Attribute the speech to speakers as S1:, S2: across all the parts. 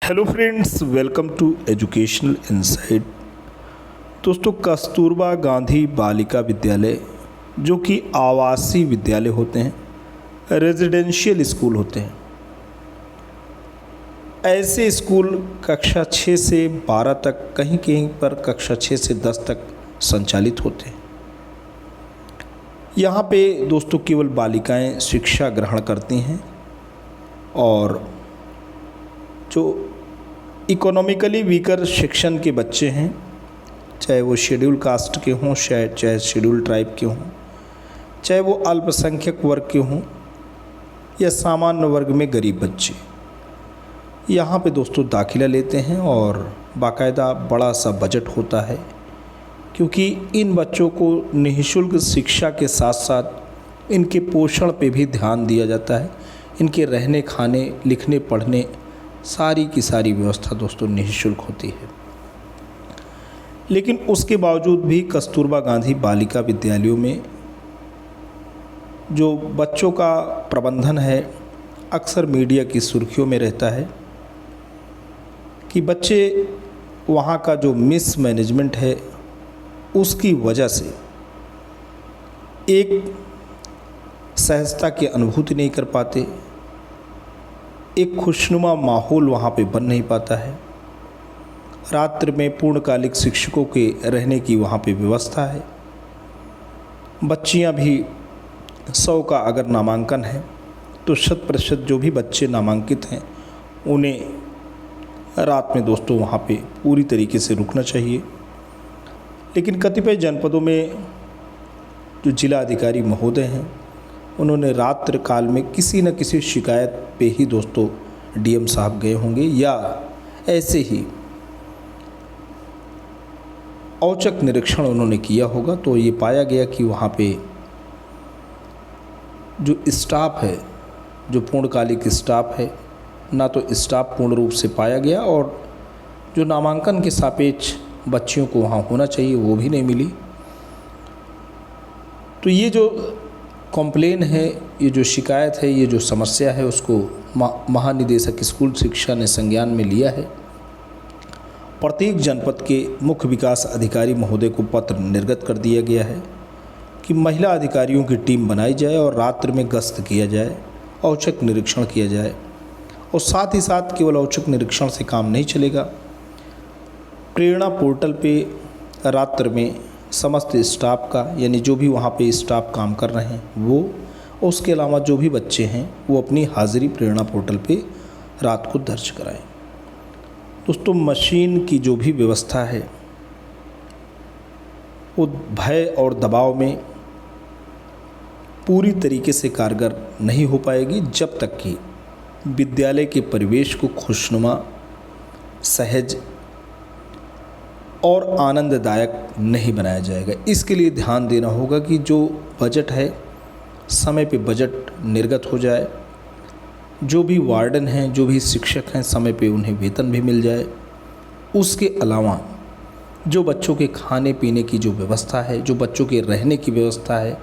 S1: Hello friends, welcome to educational insight. दोस्तों, कस्तूरबा गांधी बालिका विद्यालय जो कि आवासीय विद्यालय होते हैं, रेजिडेंशियल स्कूल होते हैं, ऐसे स्कूल कक्षा 6 से 12 तक, कहीं कहीं पर कक्षा 6 से 10 तक संचालित होते हैं। यहाँ पे दोस्तों केवल बालिकाएं शिक्षा ग्रहण करती हैं और जो इकोनॉमिकली वीकर सेक्शन के बच्चे हैं, चाहे वो शेड्यूल कास्ट के हों, चाहे शेड्यूल ट्राइब के हों, चाहे वो अल्पसंख्यक वर्ग के हों या सामान्य वर्ग में गरीब बच्चे, यहाँ पे दोस्तों दाखिला लेते हैं और बाकायदा बड़ा सा बजट होता है, क्योंकि इन बच्चों को निःशुल्क शिक्षा के साथ साथ इनके पोषण पे भी ध्यान दिया जाता है। इनके रहने, खाने, लिखने, पढ़ने सारी की सारी व्यवस्था दोस्तों निःशुल्क होती है। लेकिन उसके बावजूद भी कस्तूरबा गांधी बालिका विद्यालयों में जो बच्चों का प्रबंधन है अक्सर मीडिया की सुर्खियों में रहता है कि बच्चे वहाँ का जो मिसमैनेजमेंट है उसकी वजह से एक सहजता की अनुभूति नहीं कर पाते, एक खुशनुमा माहौल वहाँ पे बन नहीं पाता है। रात्र में पूर्णकालिक शिक्षकों के रहने की वहाँ पे व्यवस्था है। बच्चियाँ भी 100 का अगर नामांकन है तो 100% जो भी बच्चे नामांकित हैं उन्हें रात में दोस्तों वहाँ पे पूरी तरीके से रुकना चाहिए। लेकिन कतिपय जनपदों में जो जिला अधिकारी महोदय हैं उन्होंने रात्र काल में किसी न किसी शिकायत पे ही दोस्तों डीएम साहब गए होंगे या ऐसे ही औचक निरीक्षण उन्होंने किया होगा, तो ये पाया गया कि वहाँ पे जो स्टाफ है, जो पूर्णकालिक स्टाफ है, ना तो स्टाफ पूर्ण रूप से पाया गया और जो नामांकन के सापेक्ष बच्चियों को वहाँ होना चाहिए वो भी नहीं मिली। तो ये जो कॉम्प्लेन है, ये जो शिकायत है, ये जो समस्या है, उसको महानिदेशक स्कूल शिक्षा ने संज्ञान में लिया है। प्रत्येक जनपद के मुख्य विकास अधिकारी महोदय को पत्र निर्गत कर दिया गया है कि महिला अधिकारियों की टीम बनाई जाए और रात्र में गश्त किया जाए, औचक निरीक्षण किया जाए। और साथ ही साथ केवल औचक निरीक्षण से काम नहीं चलेगा, प्रेरणा पोर्टल पे रात्र में समस्त स्टाफ का, यानी जो भी वहाँ पे स्टाफ काम कर रहे हैं वो, उसके अलावा जो भी बच्चे हैं वो अपनी हाज़िरी प्रेरणा पोर्टल पे रात को दर्ज कराएं। दोस्तों, मशीन की जो भी व्यवस्था है वो भय और दबाव में पूरी तरीके से कारगर नहीं हो पाएगी जब तक कि विद्यालय के परिवेश को खुशनुमा, सहज और आनंददायक नहीं बनाया जाएगा। इसके लिए ध्यान देना होगा कि जो बजट है समय पे बजट निर्गत हो जाए, जो भी वार्डन हैं, जो भी शिक्षक हैं, समय पे उन्हें वेतन भी मिल जाए। उसके अलावा जो बच्चों के खाने पीने की जो व्यवस्था है, जो बच्चों के रहने की व्यवस्था है,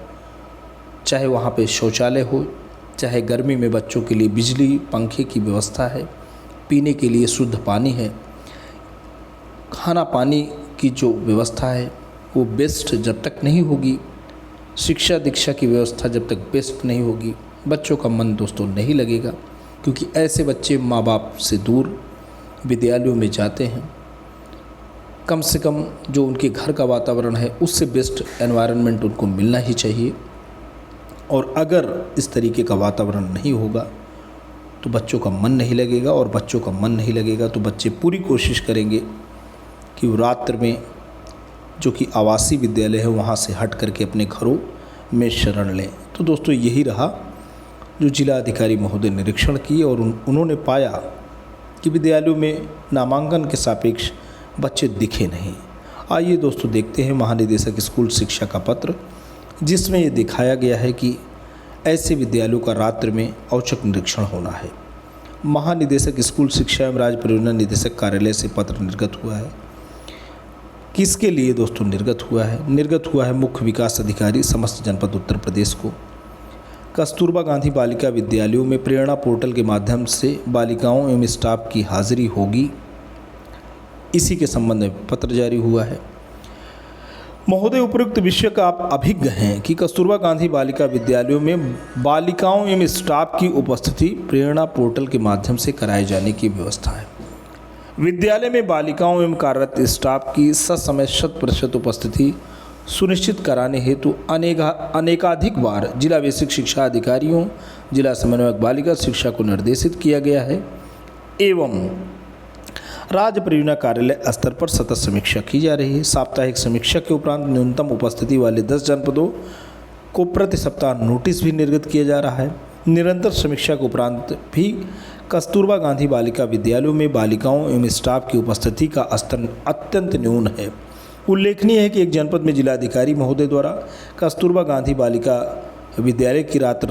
S1: चाहे वहाँ पे शौचालय हो, चाहे गर्मी में बच्चों के लिए बिजली पंखे की व्यवस्था है, पीने के लिए शुद्ध पानी है, खाना पानी की जो व्यवस्था है वो बेस्ट जब तक नहीं होगी, शिक्षा दीक्षा की व्यवस्था जब तक बेस्ट नहीं होगी, बच्चों का मन दोस्तों नहीं लगेगा। क्योंकि ऐसे बच्चे माँ बाप से दूर विद्यालयों में जाते हैं। कम से कम जो उनके घर का वातावरण है उससे बेस्ट एनवायरनमेंट उनको मिलना ही चाहिए। और अगर इस तरीके का वातावरण नहीं होगा तो बच्चों का मन नहीं लगेगा, और बच्चों का मन नहीं लगेगा तो बच्चे पूरी कोशिश करेंगे कि वो रात्र में जो कि आवासीय विद्यालय है वहाँ से हट करके अपने घरों में शरण लें। तो दोस्तों, यही रहा जो जिला अधिकारी महोदय निरीक्षण किए और उन्होंने पाया कि विद्यालयों में नामांकन के सापेक्ष बच्चे दिखे नहीं। आइए दोस्तों देखते हैं महानिदेशक स्कूल शिक्षा का पत्र, जिसमें ये दिखाया गया है कि ऐसे विद्यालयों का रात्र में औचक निरीक्षण होना है। महानिदेशक स्कूल शिक्षा एवं राज्य परियोजना निदेशक कार्यालय से पत्र निर्गत हुआ है। किसके लिए दोस्तों निर्गत हुआ है? निर्गत हुआ है मुख्य विकास अधिकारी समस्त जनपद उत्तर प्रदेश को। कस्तूरबा गांधी बालिका विद्यालयों में प्रेरणा पोर्टल के माध्यम से बालिकाओं एवं स्टाफ की हाजिरी होगी। इसी के संबंध में पत्र जारी हुआ है। महोदय, उपयुक्त विषय का आप अभिज्ञ हैं कि कस्तूरबा गांधी बालिका विद्यालयों में बालिकाओं एवं स्टाफ की उपस्थिति प्रेरणा पोर्टल के माध्यम से कराए जाने की व्यवस्था है। विद्यालय में बालिकाओं एवं कार्यरत स्टाफ की ससमय 100% उपस्थिति सुनिश्चित कराने हेतु अनेकाधिक बार जिला बेसिक शिक्षा अधिकारियों, जिला समन्वयक बालिका शिक्षा को निर्देशित किया गया है एवं राज्य परियोजना कार्यालय स्तर पर सतत समीक्षा की जा रही है। साप्ताहिक समीक्षा के उपरांत न्यूनतम उपस्थिति वाले 10 जनपदों को प्रति सप्ताह नोटिस भी निर्गत किया जा रहा है। निरंतर समीक्षा के उपरांत भी कस्तूरबा गांधी बालिका विद्यालयों में बालिकाओं एवं स्टाफ की उपस्थिति का स्तर अत्यंत न्यून है। उल्लेखनीय है कि एक जनपद में जिलाधिकारी महोदय द्वारा कस्तूरबा गांधी बालिका विद्यालय की रात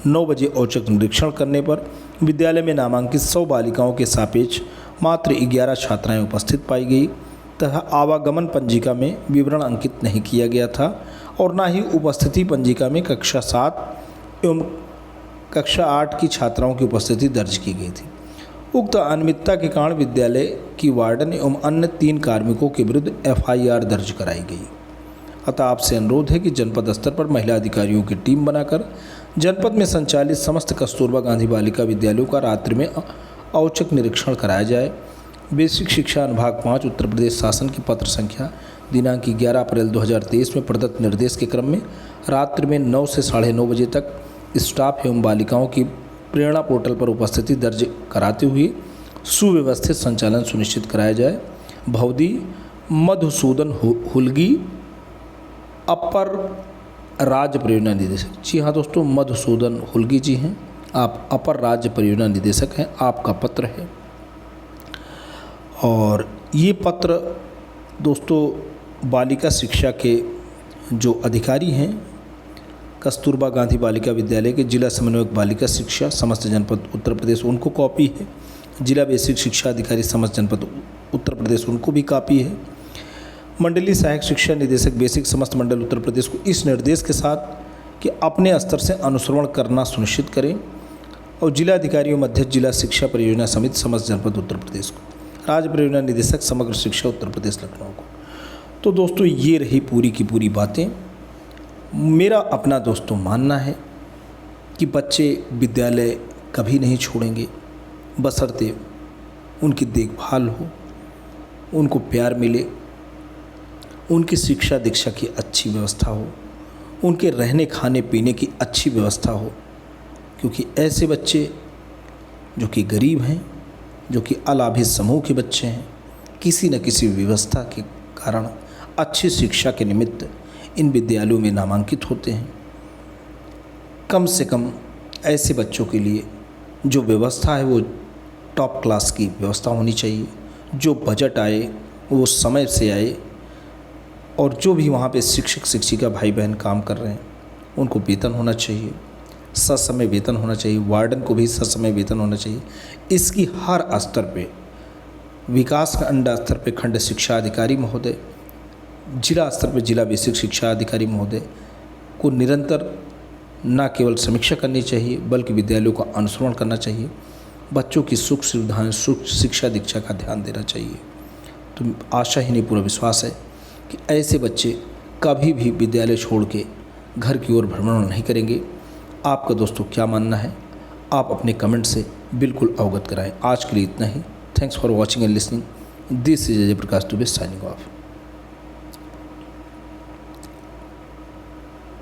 S1: 9 बजे औचक निरीक्षण करने पर विद्यालय में नामांकित 100 बालिकाओं के सापेक्ष मात्र 11 छात्राएं उपस्थित पाई गई तथा आवागमन पंजिका में विवरण अंकित नहीं किया गया था और न ही उपस्थिति पंजिका में कक्षा 7 एवं कक्षा 8 की छात्राओं की उपस्थिति दर्ज की गई थी। उक्त अनियमितता के कारण विद्यालय की वार्डन एवं अन्य 3 कार्मिकों के विरुद्ध FIR दर्ज कराई गई। अतः आपसे अनुरोध है कि जनपद स्तर पर महिला अधिकारियों की टीम बनाकर जनपद में संचालित समस्त कस्तूरबा गांधी बालिका विद्यालयों का रात्रि में औचक निरीक्षण कराया जाए। बेसिक शिक्षा अनुभाग 5 उत्तर प्रदेश शासन की पत्र संख्या दिनांक 11 अप्रैल 2023 में प्रदत्त निर्देश के क्रम में रात्रि में 9 से 9:30 बजे तक स्टाफ एवं बालिकाओं की प्रेरणा पोर्टल पर उपस्थिति दर्ज कराते हुए सुव्यवस्थित संचालन सुनिश्चित कराया जाए। भवदी मधुसूदन हुलगी, अपर राज्य परियोजना निदेशक। जी हाँ दोस्तों, मधुसूदन हुलगी जी हैं, आप अपर राज्य परियोजना निदेशक हैं। आपका पत्र है और ये पत्र दोस्तों बालिका शिक्षा के जो अधिकारी हैं कस्तूरबा गांधी बालिका विद्यालय के जिला समन्वयक बालिका शिक्षा समस्त जनपद उत्तर प्रदेश, उनको कॉपी है। जिला बेसिक शिक्षा अधिकारी समस्त जनपद उत्तर प्रदेश, उनको भी कॉपी है। मंडलीय सहायक शिक्षा निदेशक बेसिक समस्त मंडल उत्तर प्रदेश को इस निर्देश के साथ कि अपने स्तर से अनुश्रवण करना सुनिश्चित करें और जिला अधिकारियों मध्य जिला शिक्षा परियोजना समिति समस्त जनपद उत्तर प्रदेश को, राज्य परियोजना निदेशक समग्र शिक्षा उत्तर प्रदेश लखनऊ को। तो दोस्तों ये रही पूरी की पूरी बातें। मेरा अपना दोस्तों मानना है कि बच्चे विद्यालय कभी नहीं छोड़ेंगे बशर्ते उनकी देखभाल हो, उनको प्यार मिले, उनकी शिक्षा दीक्षा की अच्छी व्यवस्था हो, उनके रहने खाने पीने की अच्छी व्यवस्था हो। क्योंकि ऐसे बच्चे जो कि गरीब हैं, जो कि अलाभित समूह के बच्चे हैं, किसी न किसी व्यवस्था के कारण अच्छी शिक्षा के निमित्त इन विद्यालयों में नामांकित होते हैं। कम से कम ऐसे बच्चों के लिए जो व्यवस्था है वो टॉप क्लास की व्यवस्था होनी चाहिए। जो बजट आए वो समय से आए और जो भी वहाँ पे शिक्षक शिक्षिका भाई बहन काम कर रहे हैं उनको वेतन होना चाहिए, ससमय वेतन होना चाहिए। वार्डन को भी ससमय वेतन होना चाहिए। इसकी हर स्तर पे विकास खंड स्तर पे खंड शिक्षा अधिकारी महोदय, जिला स्तर पे जिला बेसिक शिक्षा अधिकारी महोदय को निरंतर न केवल समीक्षा करनी चाहिए बल्कि विद्यालयों का अनुश्रवण करना चाहिए। बच्चों की सुख सुविधाएं, सुख शिक्षा दीक्षा का ध्यान देना चाहिए। तो आशा ही नहीं पूरा विश्वास है कि ऐसे बच्चे कभी भी विद्यालय छोड़ के घर की ओर भ्रमण नहीं करेंगे। आपका दोस्तों क्या मानना है, आप अपने कमेंट से बिल्कुल अवगत कराएं। आज के लिए इतना ही। Thanks for watching and listening. This is Ajay Prakash Dubey signing of.